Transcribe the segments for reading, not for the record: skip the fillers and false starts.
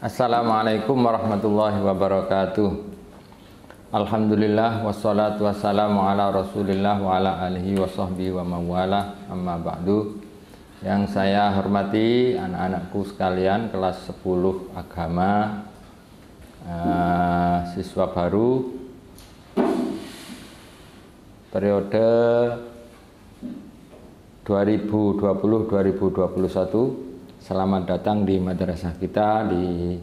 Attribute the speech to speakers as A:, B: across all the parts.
A: Assalamualaikum warahmatullahi wabarakatuh. Alhamdulillah wassalatu wassalamu ala rasulillah wa ala alihi wa sahbihi wa mawala amma ba'du. Yang saya hormati anak-anakku sekalian kelas 10 agama, siswa baru periode 2020-2021. Selamat datang di madrasah kita, di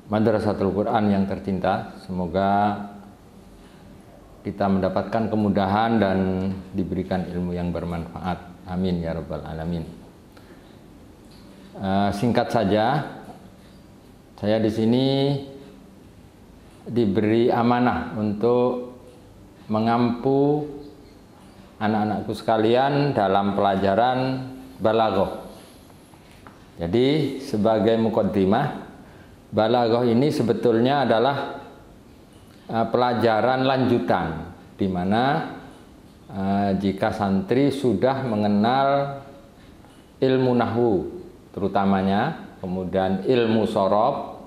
A: Madrasatul Quran yang tercinta. Semoga kita mendapatkan kemudahan dan diberikan ilmu yang bermanfaat. Amin ya rabbal alamin. Singkat saja, saya di sini diberi amanah untuk mengampu anak-anakku sekalian dalam pelajaran balaghah. Jadi sebagai mukaddimah, balaghah ini sebetulnya adalah pelajaran lanjutan, di mana jika santri sudah mengenal ilmu nahwu terutamanya, kemudian ilmu shorof,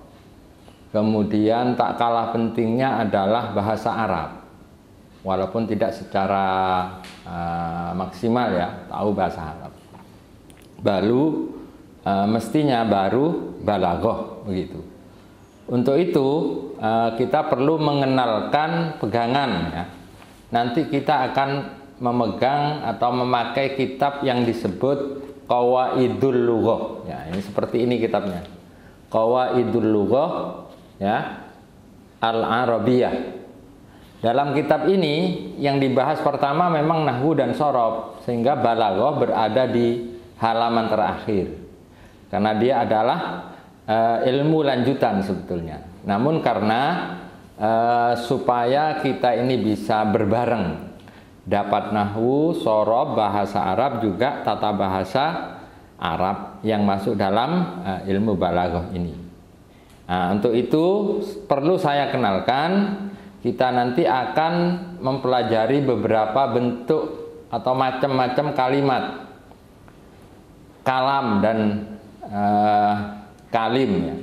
A: kemudian tak kalah pentingnya adalah bahasa Arab, walaupun tidak secara maksimal ya, tahu bahasa Arab, mestinya baru balaghah begitu. Untuk itu kita perlu mengenalkan pegangan ya. Nanti kita akan memegang atau memakai kitab yang disebut Qawaidul Lughah ya. Ini seperti ini kitabnya, Qawaidul Lughah ya, Al-Arabiyah. Dalam kitab ini yang dibahas pertama memang nahwu dan shorof, sehingga balaghah berada di halaman terakhir. Karena dia adalah ilmu lanjutan sebetulnya. Namun karena supaya kita ini bisa berbareng, dapat nahwu, shorof, bahasa Arab, juga tata bahasa Arab yang masuk dalam ilmu balaghah ini. Nah, untuk itu perlu saya kenalkan, kita nanti akan mempelajari beberapa bentuk atau macam-macam kalimat, kalam dan kalim ya.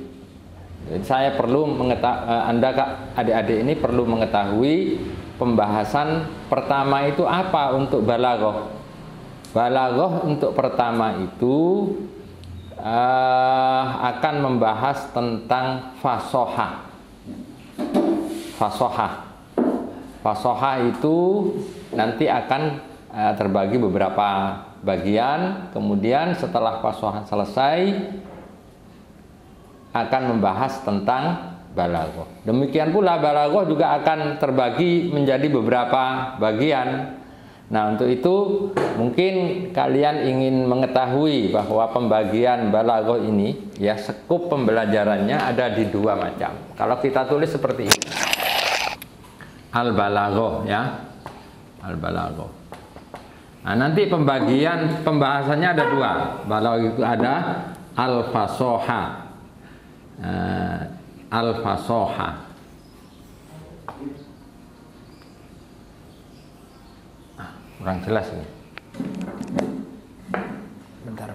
A: Jadi saya perlu Anda adik-adik ini perlu mengetahui pembahasan pertama itu apa untuk balaghah. Balaghah untuk pertama itu akan membahas tentang fashohah. Fashohah itu nanti akan terbagi beberapa bagian. Kemudian setelah fashohah selesai akan membahas tentang balaghah. Demikian pula balaghah juga akan terbagi menjadi beberapa bagian. Nah, untuk itu mungkin kalian ingin mengetahui bahwa pembagian balaghah ini ya, sekup pembelajarannya ada di dua macam. Kalau kita tulis seperti ini, al-balaghah ya, al-balaghah. Nah, nanti pembahasannya ada dua. Balaghah itu ada al-fashohah, al-fashohah. Kurang jelas ini. Bentar.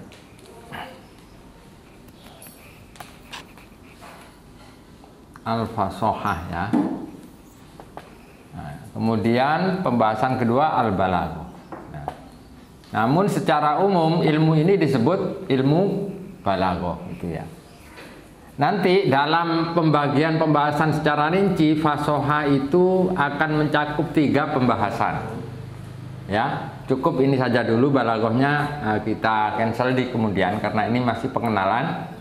A: Al-fashohah ya. Nah, kemudian pembahasan kedua al-balaghah. Namun secara umum ilmu ini disebut ilmu balaghah itu ya. Nanti dalam pembagian pembahasan secara rinci, fashohah itu akan mencakup 3 pembahasan. Ya, cukup ini saja dulu balaghahnya, kita cancel di kemudian karena ini masih pengenalan.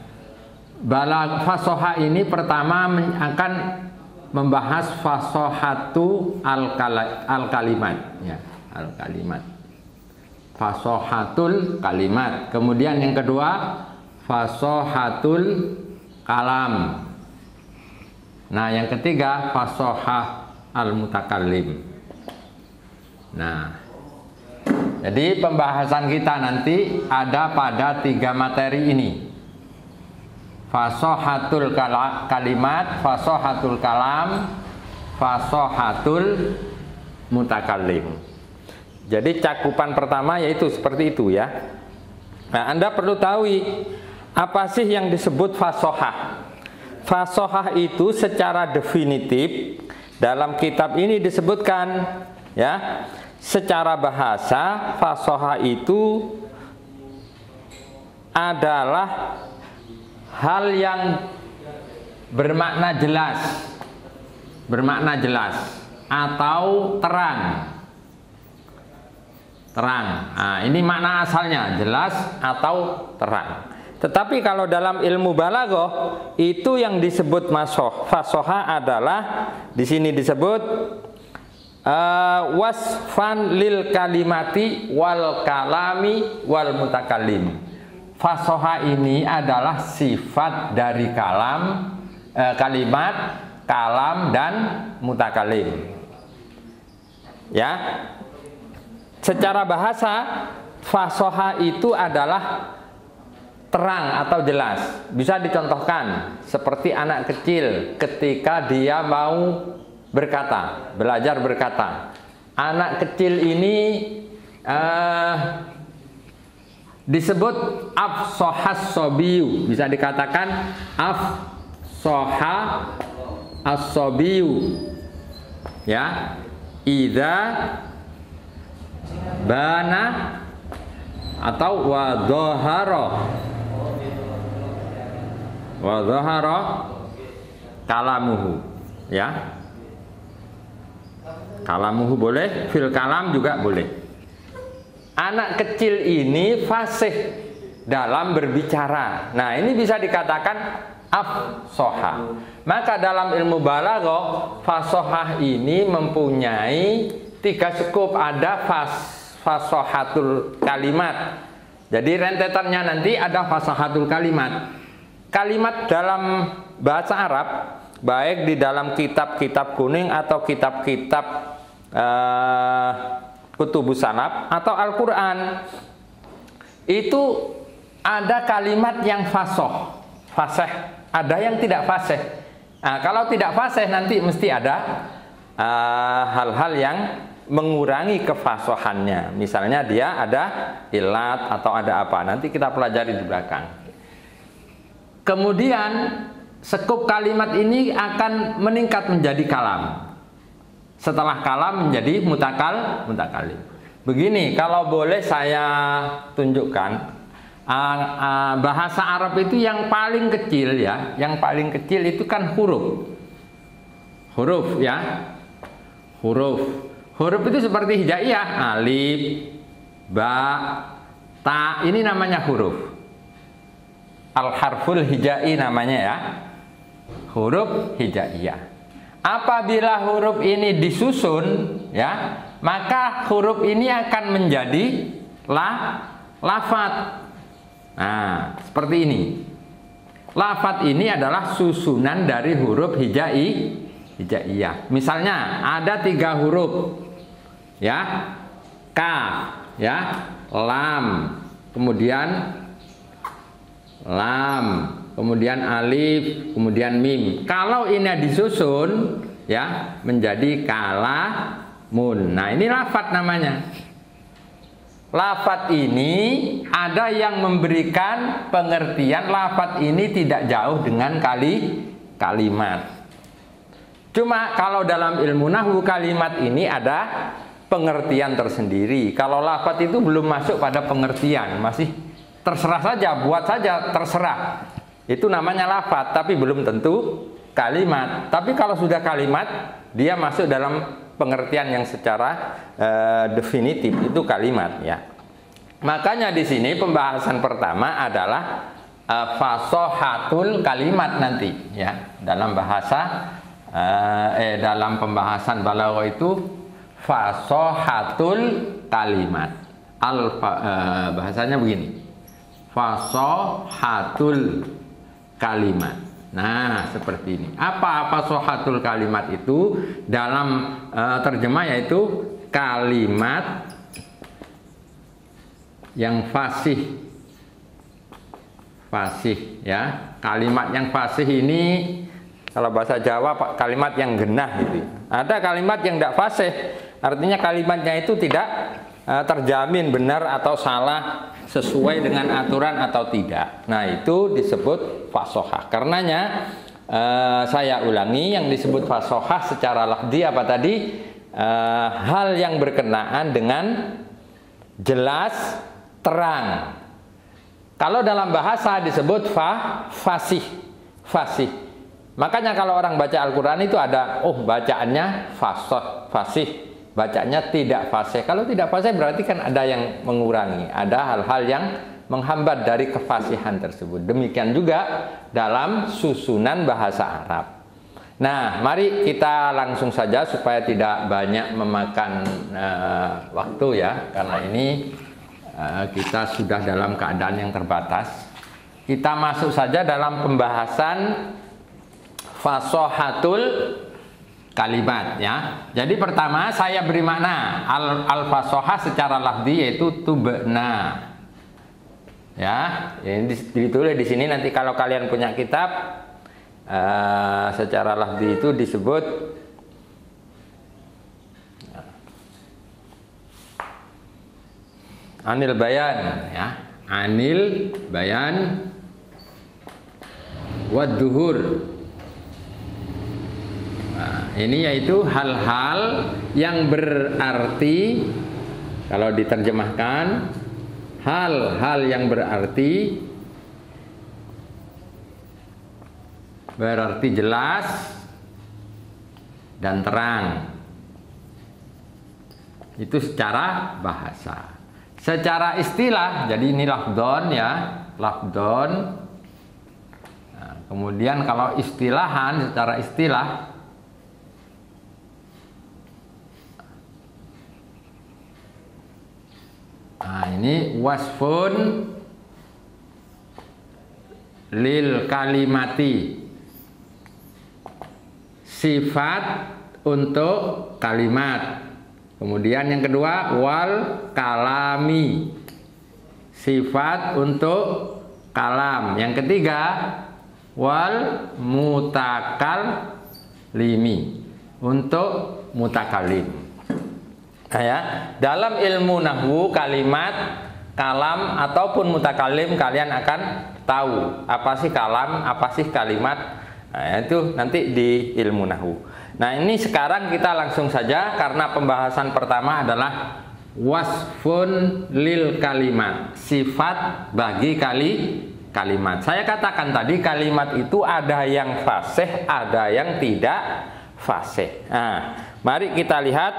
A: Fashohah ini pertama akan membahas fashohatu al-kalimat ya, al-kalimat. Fashohatul kalimat. Kemudian yang kedua fashohatul kalam. Nah, yang ketiga fashohah al-mutakallim. Nah, jadi pembahasan kita nanti ada pada 3 materi ini: fashohatul kalimat, fashohatul kalam, fashohatul mutakallim. Jadi cakupan pertama yaitu seperti itu ya. Nah, Anda perlu tahu Apa sih yang disebut fasohah? Fasohah itu secara definitif dalam kitab ini disebutkan, ya, secara bahasa fasohah itu adalah hal yang bermakna jelas atau terang. Nah, ini makna asalnya, jelas atau terang. Tetapi kalau dalam ilmu balaghah itu yang disebut fasohah adalah di sini disebut wasfan lil kalimati wal kalami wal mutakallim. Fasohah ini adalah sifat dari kalimat, kalam dan mutakallim. Ya. Secara bahasa fasohah itu adalah terang atau jelas. Bisa dicontohkan seperti anak kecil ketika dia mau berkata, belajar berkata. Anak kecil ini disebut afsohas sobiyu. Bisa dikatakan afsoha as-sobiyu. Ya, idza bana atau wadhahara kalamuhu, ya. Kalamuhu boleh, fil kalam juga boleh. Anak kecil ini fasih dalam berbicara. Nah, ini bisa dikatakan afsoha. Maka dalam ilmu balaghah fasohah ini mempunyai 3 skup. Ada fasohatul kalimat. Jadi rentetannya nanti ada fasohatul kalimat. Kalimat dalam bahasa Arab, baik di dalam kitab-kitab kuning atau kitab-kitab kutubus salaf atau Al-Quran, itu ada kalimat yang fasih, ada yang tidak fasih. Nah, kalau tidak fasih nanti mesti ada hal-hal yang mengurangi kefasohannya. Misalnya dia ada ilat atau ada apa, nanti kita pelajari di belakang. Kemudian skup kalimat ini akan meningkat menjadi kalam. Setelah kalam menjadi mutakalim. Begini, kalau boleh saya tunjukkan, bahasa Arab itu yang paling kecil, ya, yang paling kecil itu kan huruf, ya, huruf itu seperti hijaiyah, alif, ba, ta, ini namanya huruf. Al-harful hijai namanya, ya, huruf hijaiyah. Apabila huruf ini disusun, ya, maka huruf ini akan menjadi lafat. Nah, seperti ini. Lafat ini adalah susunan dari huruf hijaiyah. Misalnya ada 3 huruf, ya, kaf, ya, lam, kemudian lam, kemudian alif, kemudian mim. Kalau ini disusun, ya, menjadi kalamun. Nah, ini lafat namanya. Lafat ini ada yang memberikan pengertian lafat ini tidak jauh dengan kalimat. Cuma kalau dalam ilmu nahwu kalimat ini ada pengertian tersendiri. Kalau lafat itu belum masuk pada pengertian, masih terserah saja, buat saja, terserah. Itu namanya lafat, tapi belum tentu kalimat. Tapi kalau sudah kalimat, dia masuk dalam pengertian yang secara definitif, itu kalimat, ya. Makanya di sini pembahasan pertama adalah fasohatul kalimat nanti, ya. Dalam bahasa dalam pembahasan balaghah itu fasohatul kalimat. Bahasanya begini. Fasohatul kalimat. Nah, seperti ini. Apa fasohatul kalimat itu? Dalam terjemah yaitu kalimat yang fasih, ya. Kalimat yang fasih ini kalau bahasa Jawa kalimat yang genah gitu. Ada kalimat yang tidak fasih, artinya kalimatnya itu tidak terjamin benar atau salah sesuai dengan aturan atau tidak. Nah, itu disebut fasohah. Karenanya saya ulangi, yang disebut fasohah secara lafzi apa tadi? Hal yang berkenaan dengan jelas, terang. Kalau dalam bahasa disebut fasih. Makanya kalau orang baca Al-Quran itu ada, bacaannya fasih, bacaannya tidak fasih. Kalau tidak fasih berarti kan ada yang mengurangi, ada hal-hal yang menghambat dari kefasihan tersebut. Demikian juga dalam susunan bahasa Arab. Nah, mari kita langsung saja supaya tidak banyak memakan waktu ya, karena ini kita sudah dalam keadaan yang terbatas. Kita masuk saja dalam pembahasan fasohatul kalimat ya. Jadi pertama saya beri makna al-fasohah secara lafzi yaitu tubna. Ya, ini ditulis di sini, nanti kalau kalian punya kitab secara lafzi itu disebut anil bayan ya, anil bayan wadduhur. Nah, ini yaitu hal-hal yang berarti, kalau diterjemahkan hal-hal yang berarti jelas dan terang. Itu secara bahasa. Secara istilah, jadi ini lafdon ya, lafdon. Nah, kemudian kalau istilahan, secara istilah, nah ini wasfun lil kalimati, sifat untuk kalimat. Kemudian yang kedua wal kalami, sifat untuk kalam. Yang ketiga wal mutakalimi, untuk mutakalim. Nah, ya, dalam ilmu nahwu kalimat, kalam ataupun mutakalim kalian akan tahu apa sih kalam, apa sih kalimat. Nah, itu nanti di ilmu nahwu. Nah, ini sekarang kita langsung saja karena pembahasan pertama adalah wasfun lil kalimat, sifat bagi kalimat. Saya katakan tadi kalimat itu ada yang fasih, ada yang tidak fasih. Nah, mari kita lihat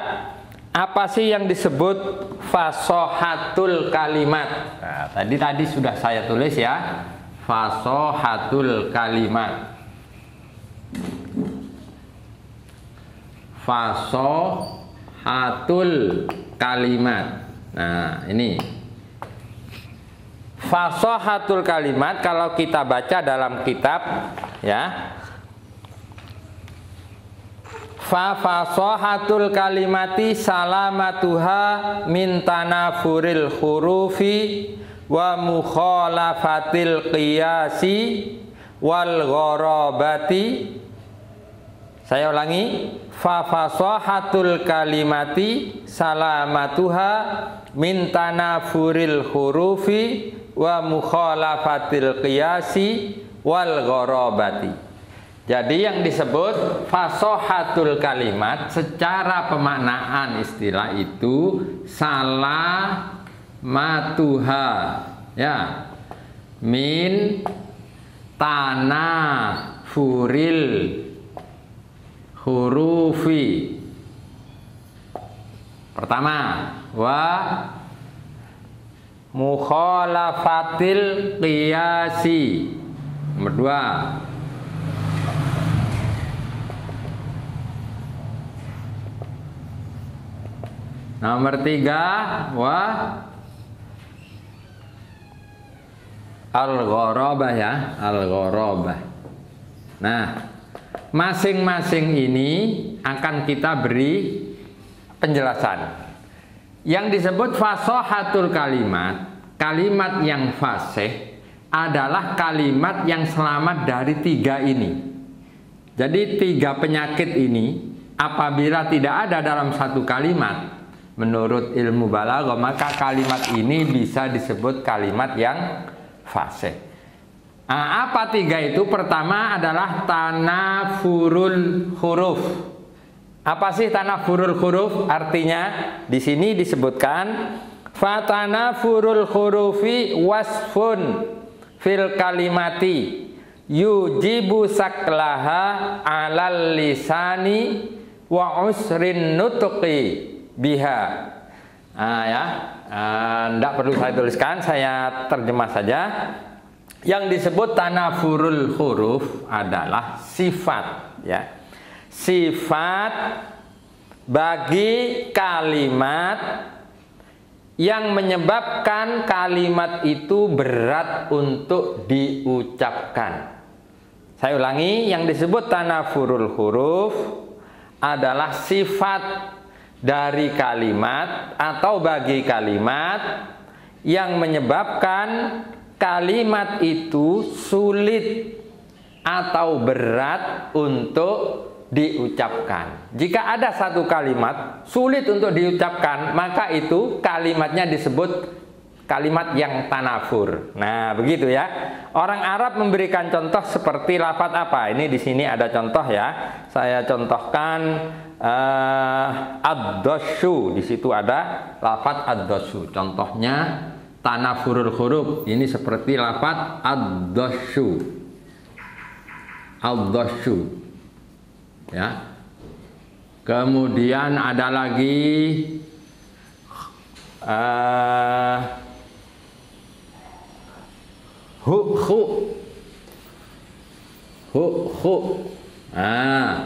A: apa sih yang disebut fasohatul kalimat. Nah, tadi sudah saya tulis ya, fasohatul kalimat. Fasohatul kalimat. Nah, ini fasohatul kalimat kalau kita baca dalam kitab ya, fasohatul kalimati salamatuha min tanafuril hurufi wa mukhalafatil qiyasi wal gharabati. Saya ulangi, fasohatul kalimati salamatuha min tanafuril hurufi wa mukhalafatil qiyasi wal gharabati. Jadi yang disebut fasohatul kalimat secara pemaknaan istilah itu salamatuha ya, min tanafuril hurufi. Pertama, wa mukhalafatil qiyasi. Nomor dua, nomor tiga, wa al-gharabah ya, al-gharabah. Nah, masing-masing ini akan kita beri penjelasan. Yang disebut fasohatul kalimat, kalimat yang fasih adalah kalimat yang selamat dari tiga ini. Jadi tiga penyakit ini apabila tidak ada dalam satu kalimat, menurut ilmu balaghah, maka kalimat ini bisa disebut kalimat yang fasih. Apa tiga itu? Pertama adalah tanafurul huruf. Apa sih tanafurul huruf? Artinya di sini disebutkan fatanafurul hurufi wasfun fil kalimati yujibu saklaha alal lisani wa usrin nutqi biha. Tidak perlu saya tuliskan, saya terjemah saja. Yang disebut tanafurul huruf adalah sifat, ya, sifat bagi kalimat yang menyebabkan kalimat itu berat untuk diucapkan. Saya ulangi, yang disebut tanafurul huruf adalah sifat dari kalimat atau bagi kalimat yang menyebabkan kalimat itu sulit atau berat untuk diucapkan. Jika ada satu kalimat sulit untuk diucapkan, maka itu kalimatnya disebut kalimat yang tanafur. Nah, begitu ya. Orang Arab memberikan contoh seperti lafaz apa? Ini di sini ada contoh ya. Saya contohkan ad-dasyu. Di situ ada lafaz ad-dasyu. Contohnya tanafurul huruf. Ini seperti lafaz ad-dasyu. Ad-dasyu. Ya. Kemudian ada lagi hu.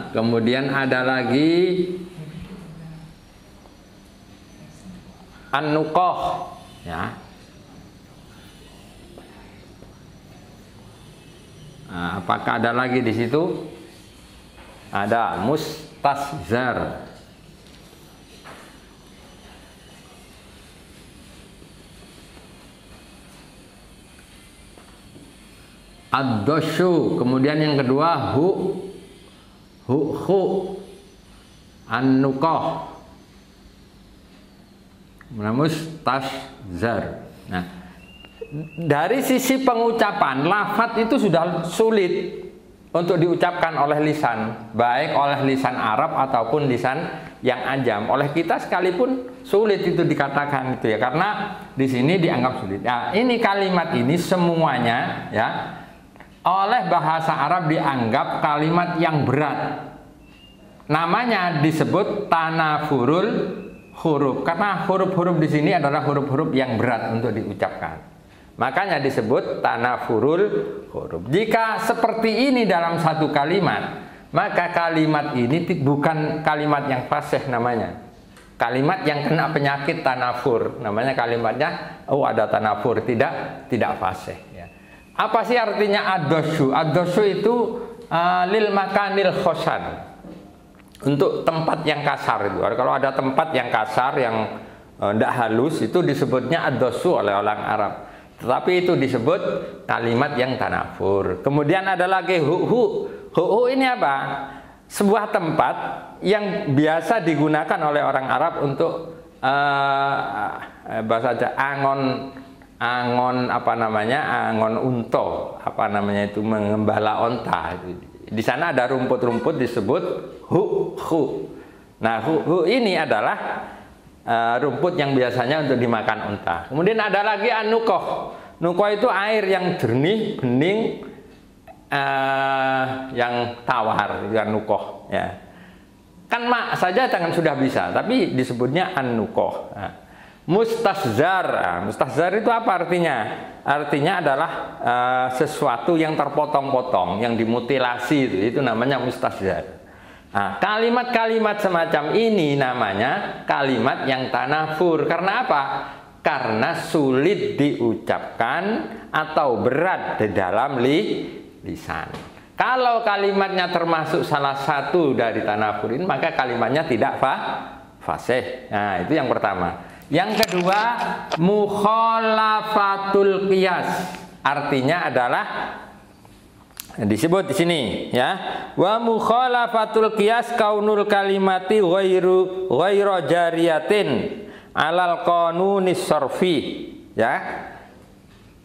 A: Kemudian ada lagi an-nuqah, ya. Apakah ada lagi di situ? Ada mustashzar. Ad-dasyu. Kemudian yang kedua hu. An-nuqah. Mustashzar. Nah, dari sisi pengucapan, lafaz itu sudah sulit untuk diucapkan oleh lisan, baik oleh lisan Arab ataupun lisan yang ajam. Oleh kita sekalipun sulit itu dikatakan itu ya, karena di sini dianggap sulit. Nah, ini kalimat ini semuanya ya oleh bahasa Arab dianggap kalimat yang berat. Namanya disebut tanafurul huruf karena huruf-huruf di sini adalah huruf-huruf yang berat untuk diucapkan. Makanya disebut tanafurul huruf. Jika seperti ini dalam satu kalimat, maka kalimat ini bukan kalimat yang fasih namanya. Kalimat yang kena penyakit tanafur. Namanya kalimatnya, ada tanafur, tidak fasih. Ya. Apa sih artinya ad-dasyu? Ad-dasyu itu lil makanil khosan. Untuk tempat yang kasar itu. Kalau ada tempat yang kasar, yang tidak halus, itu disebutnya ad-dasyu oleh orang Arab. Tetapi itu disebut kalimat yang tanafur. Kemudian ada lagi hu. Hu ini apa? Sebuah tempat yang biasa digunakan oleh orang Arab untuk bahasa angon apa namanya? Angon unta, apa namanya itu, mengembala onta. Di sana ada rumput-rumput disebut hu. Nah, hu ini adalah rumput yang biasanya untuk dimakan unta. Kemudian ada lagi an-nuqah. Nuqah itu air yang jernih, bening, yang tawar, yang nuqah. Ya. Kan mak saja jangan sudah bisa, tapi disebutnya an-nuqah. Nah, mustashzar. Mustashzar itu apa artinya? Artinya adalah sesuatu yang terpotong-potong, yang dimutilasi, itu namanya mustashzar. Nah, kalimat-kalimat semacam ini namanya kalimat yang tanafur. Karena apa? Karena sulit diucapkan atau berat di dalam lisan. Kalau kalimatnya termasuk salah satu dari tanafur ini, maka kalimatnya tidak fasih. Nah, itu yang pertama. Yang kedua, mukhalafatul qiyas. Artinya adalah disebut di sini ya. Wa mukhalafatul qiyas kaunul kalimati ghairu jariyatin alal qanunis sarfi ya.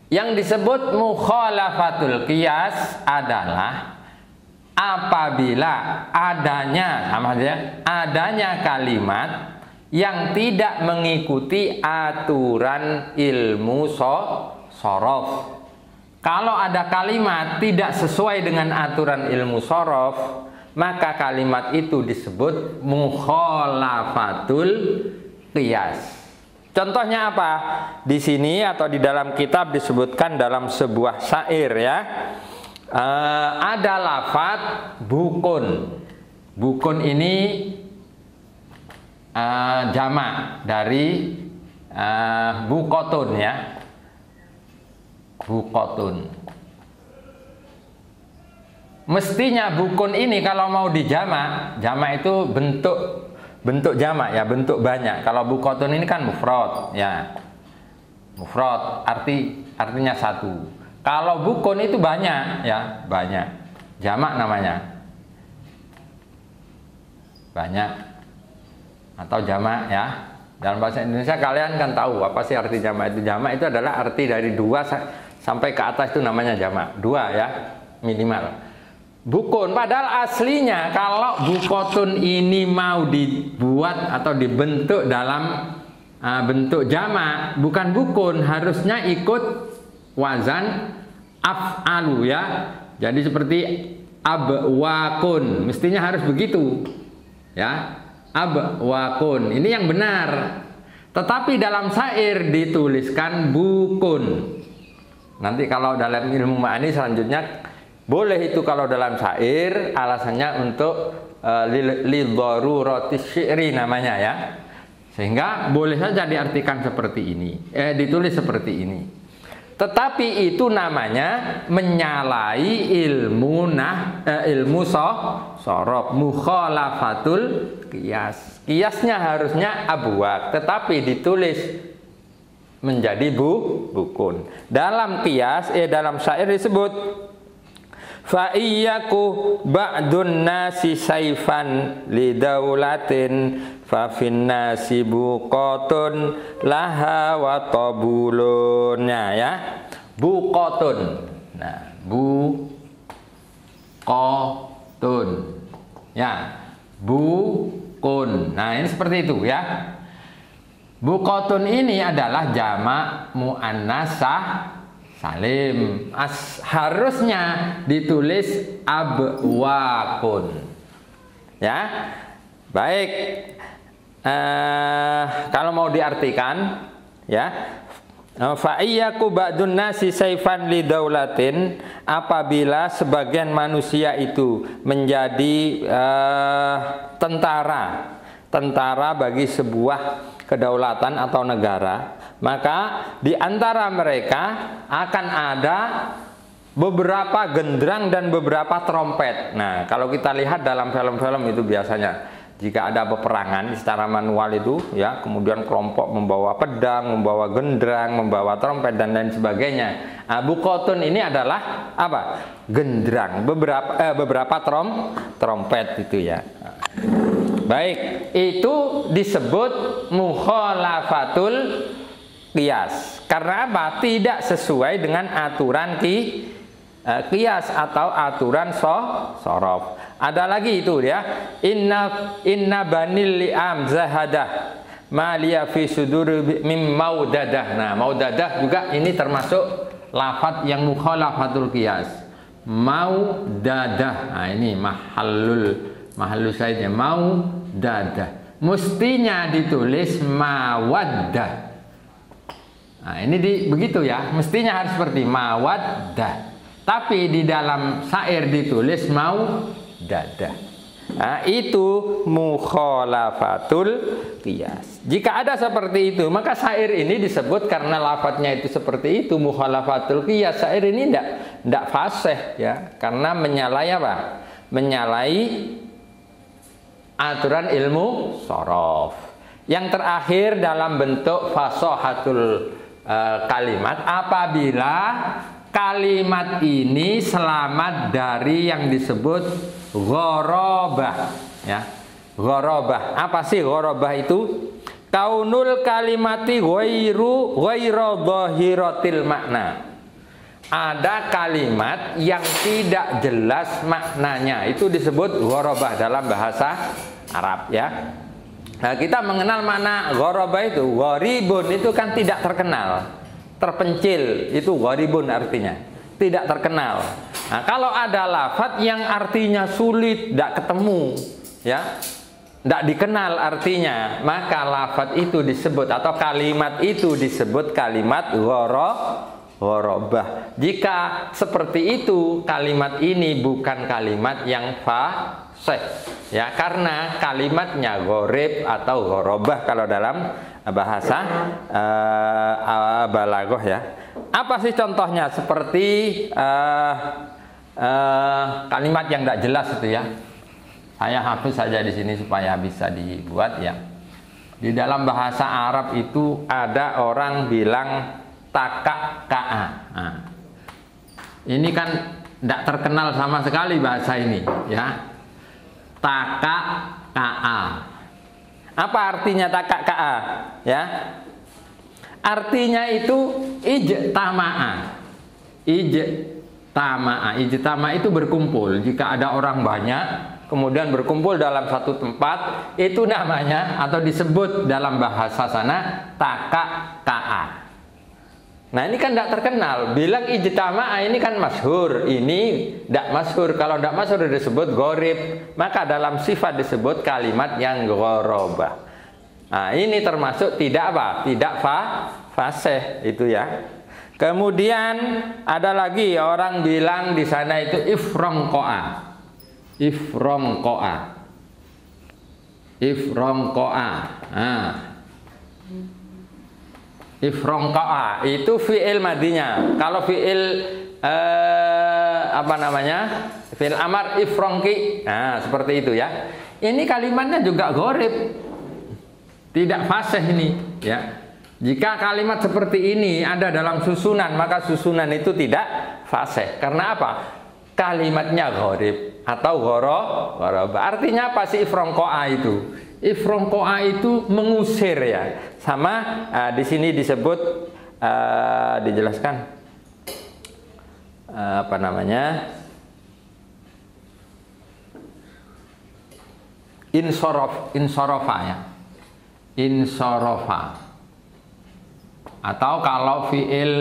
A: Yang disebut mukhalafatul qiyas adalah apabila adanya kalimat yang tidak mengikuti aturan ilmu shorof. Kalau ada kalimat tidak sesuai dengan aturan ilmu shorof, maka kalimat itu disebut mukhalafatul qiyas. Contohnya apa? Di sini atau di dalam kitab disebutkan dalam sebuah syair ya. Ada lafaz bukun. Bukun ini jamak dari bukotun ya. Bukotun. Mestinya bukun ini kalau mau dijamak, jamak itu bentuk jamak ya, bentuk banyak. Kalau bukotun ini kan mufrad ya. Mufrad artinya satu. Kalau bukun itu banyak ya, banyak. Jamak namanya. Banyak atau jamak ya. Dalam bahasa Indonesia kalian kan tahu apa sih arti jamak itu. Jamak itu adalah arti dari 2 sampai ke atas itu namanya jamak. 2 ya minimal. Bukun padahal aslinya kalau bukotun ini mau dibuat atau dibentuk dalam bentuk jamak bukan bukun, harusnya ikut wazan af'alu ya. Jadi seperti abwakun, mestinya harus begitu ya. Abwakun ini yang benar. Tetapi dalam syair dituliskan bukun. Nanti kalau dalam ilmu ma'ani selanjutnya boleh itu kalau dalam syair alasannya untuk lidharuratis syi'ri namanya ya. Sehingga boleh saja diartikan seperti ini, ditulis seperti ini. Tetapi itu namanya menyalahi ilmu shorof, mukhalafatul qiyas. Qiyasnya harusnya abwak, tetapi ditulis menjadi bukun. Dalam qiyas dalam syair disebut fa iyyaku ba'dun nasi saifan lidaulatin fa fin nasi buqatun laha wa tabulun ya. Buqatun. Nah, buqatun. Ya. Bukun. Nah, ini seperti itu ya. Buqatun ini adalah jamak muannasah salim. Harusnya ditulis abwakun. Ya. Baik. Kalau mau diartikan ya, fa iyyaku ba'dun nasi saifan lidaulatin, apabila sebagian manusia itu menjadi tentara bagi sebuah kedaulatan atau negara, maka di antara mereka akan ada beberapa genderang dan beberapa trompet. Nah, kalau kita lihat dalam film-film itu biasanya jika ada peperangan secara manual itu ya, kemudian kelompok membawa pedang, membawa genderang, membawa trompet dan lain sebagainya. Buqatun ini adalah apa? Genderang, beberapa trompet itu ya. Baik, itu disebut mukhalafatul qiyas. Karena apa? Tidak sesuai dengan aturan qiyas atau aturan shorof. Ada lagi itu ya. Inna banil li'am zahadah maliya fi sudur mim maudadah. Nah, maudadah juga ini termasuk lafadz yang mukhalafatul qiyas. Maudadah. Nah, ini mahallus saja maudadah. Mestinya ditulis mawaddah. Nah, ini begitu ya. Mestinya harus seperti mawaddah. Tapi di dalam syair ditulis maudadah. Nah, itu mukhalafatul qiyas. Jika ada seperti itu, maka syair ini disebut karena lafadznya itu seperti itu, mukhalafatul qiyas. Syair ini tidak fasih ya, karena menyalahi apa? Menyalahi aturan ilmu shorof. Yang terakhir dalam bentuk fasohatul kalimat, apabila kalimat ini selamat dari yang disebut ghorobah, ya. Ghorobah. Apa sih ghorobah itu? Kaunul kalimati ghairu dhahiratil makna. Ada kalimat yang tidak jelas maknanya, itu disebut ghorobah dalam bahasa Arab, ya. Nah, kita mengenal makna ghorobah itu. Gharibun itu kan tidak terkenal, terpencil, itu gharibun artinya, tidak terkenal. Nah, kalau ada lafadz yang artinya sulit, tidak ketemu, ya, tidak dikenal artinya, maka lafadz itu disebut atau kalimat itu disebut kalimat ghorobah. Jika seperti itu, kalimat ini bukan kalimat yang fasih, ya, karena kalimatnya gharib atau ghorobah kalau dalam bahasa balaghah, ya. Apa sih contohnya? Seperti kalimat yang tidak jelas itu, ya. Saya hapus saja di sini supaya bisa dibuat, ya. Di dalam bahasa Arab itu ada orang bilang takak-ka'a. Nah, ini kan tidak terkenal sama sekali bahasa ini, ya. Takak-ka'a. Apa artinya takak-ka'a? Ya. Artinya itu ijtama'a. Ijtama'a. Ijtama itu berkumpul. Jika ada orang banyak kemudian berkumpul dalam satu tempat, itu namanya atau disebut dalam bahasa sana takak-ka'a. Nah, ini kan tidak terkenal. Bilang ijtama'a ini kan masyhur. Ini tidak masyhur. Kalau tidak masyhur disebut gharib. Maka dalam sifat disebut kalimat yang ghorobah. Nah, ini termasuk tidak apa? Tidak fasih itu, ya. Kemudian ada lagi orang bilang di sana itu ifrongko'a. Ifrongko'a. Ifrongko'a. Nah, ifrongko'a itu fi'il madinya. Kalau fi'il apa namanya? Fi'il amar ifrongki. Nah, seperti itu, ya. Ini kalimatnya juga gharib. Tidak fasih ini, ya. Jika kalimat seperti ini ada dalam susunan, maka susunan itu tidak fasih. Karena apa? Kalimatnya gharib atau ghorobah. Artinya apa sih ifrongko'a itu? Ifrongko'a itu mengusir, ya. Sama di sini disebut dijelaskan apa namanya? Insorofa, ya. Insorofa. Atau kalau fi'il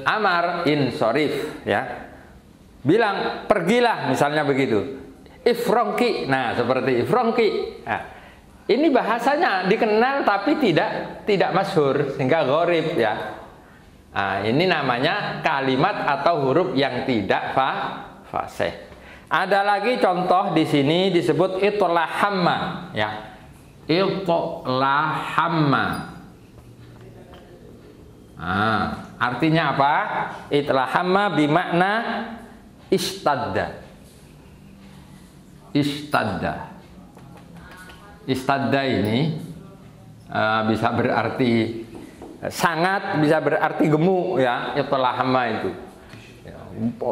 A: amar insorif, ya. Bilang pergilah misalnya begitu. Ifrongki. Nah, seperti ifrongki. Nah, ini bahasanya dikenal tapi tidak masyhur sehingga gharib, ya. Nah, ini namanya kalimat atau huruf yang tidak fasih. Ada lagi contoh di sini disebut itlahamma, ya. Itlahamma. Nah, artinya apa? Itlahamma bimakna istadda. Istadda ini bisa berarti sangat, bisa berarti gemuk, ya. Itlahamma itu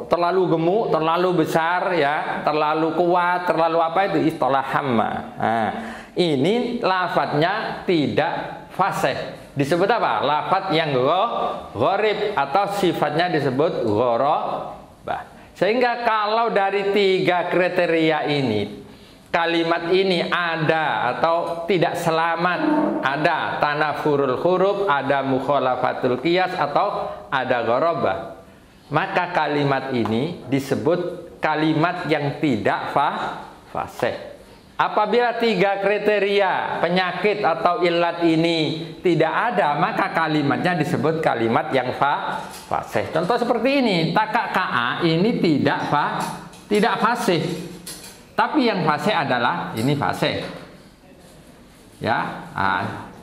A: terlalu gemuk, terlalu besar, ya, terlalu kuat, terlalu apa itu istlahamma. Nah, ini lafadznya tidak fasih. Disebut apa? Lafadz yang gharib atau sifatnya disebut ghorobah. Sehingga kalau dari 3 kriteria ini, kalimat ini ada atau tidak selamat, ada tanafurul huruf, ada mukhalafatul qiyas, atau ada ghorobah, maka kalimat ini disebut kalimat yang tidak fasih. Apabila 3 kriteria penyakit atau ilat ini tidak ada, maka kalimatnya disebut kalimat yang fasih. Contoh seperti ini, takak-ka'a ini tidak fasih. Tapi yang fasih adalah ini fasih. Ya,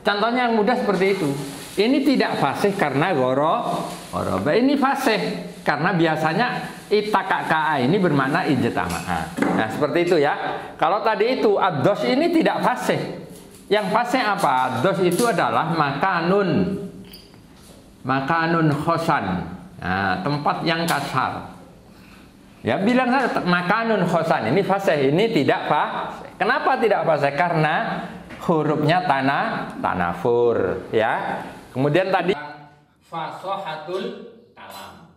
A: contohnya yang mudah seperti itu. Ini tidak fasih karena ghorobah. Ini fasih karena biasanya takak-ka'a ini bermakna ijtama'a. Nah, seperti itu, ya. Kalau tadi itu ad-dos ini tidak fasih. Yang fasih apa? Ad-dos itu adalah makanun. makanun khosan, nah, tempat yang kasar. Ya bilang saja makanun khosan, ini fasih, ini tidak fasih. Kenapa tidak fasih? Karena hurufnya tanafur, ya. Kemudian tadi fasohatul kalam.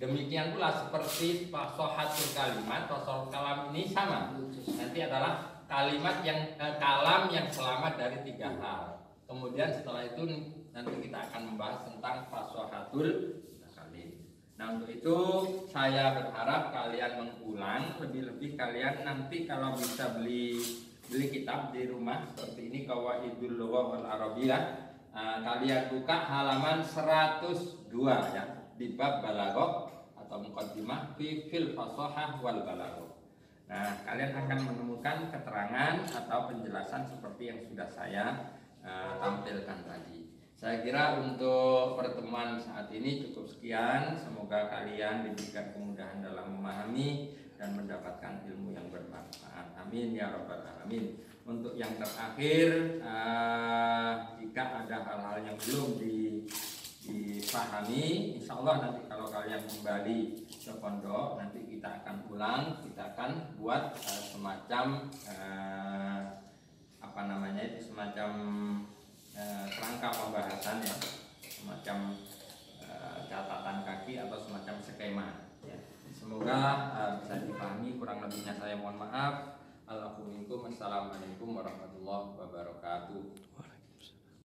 A: Demikian pula seperti fasohatul kalimat, fasohatul kalam ini sama. Nanti adalah kalimat yang kalam yang selamat dari 3 hal. Kemudian setelah itu nanti kita akan membahas tentang fasohatul kalim. Nah untuk itu saya berharap kalian mengulang, lebih-lebih kalian nanti kalau bisa beli kitab di rumah seperti ini, Qawaidul Lughah wal Arabiyyah, kalian buka halaman 102 ya, di bab balaghah atau muqaddimah fi fil fasahah wal balaghah. Nah kalian akan menemukan keterangan atau penjelasan seperti yang sudah saya tampilkan tadi. Saya kira untuk pertemuan saat ini cukup sekian. Semoga kalian diberikan kemudahan dalam memahami dan mendapatkan ilmu yang bermanfaat. Amin ya rabbal alamin. Untuk yang terakhir, jika ada hal-hal yang belum dipahami, insya Allah nanti kalau kalian kembali ke pondok, nanti kita akan ulang, kita akan buat semacam semacam kerangka pembahasan ya, semacam catatan kaki atau semacam skema ya. Semoga bisa dipahami, kurang lebihnya saya mohon maaf. Assalamualaikum warahmatullahi wabarakatuh.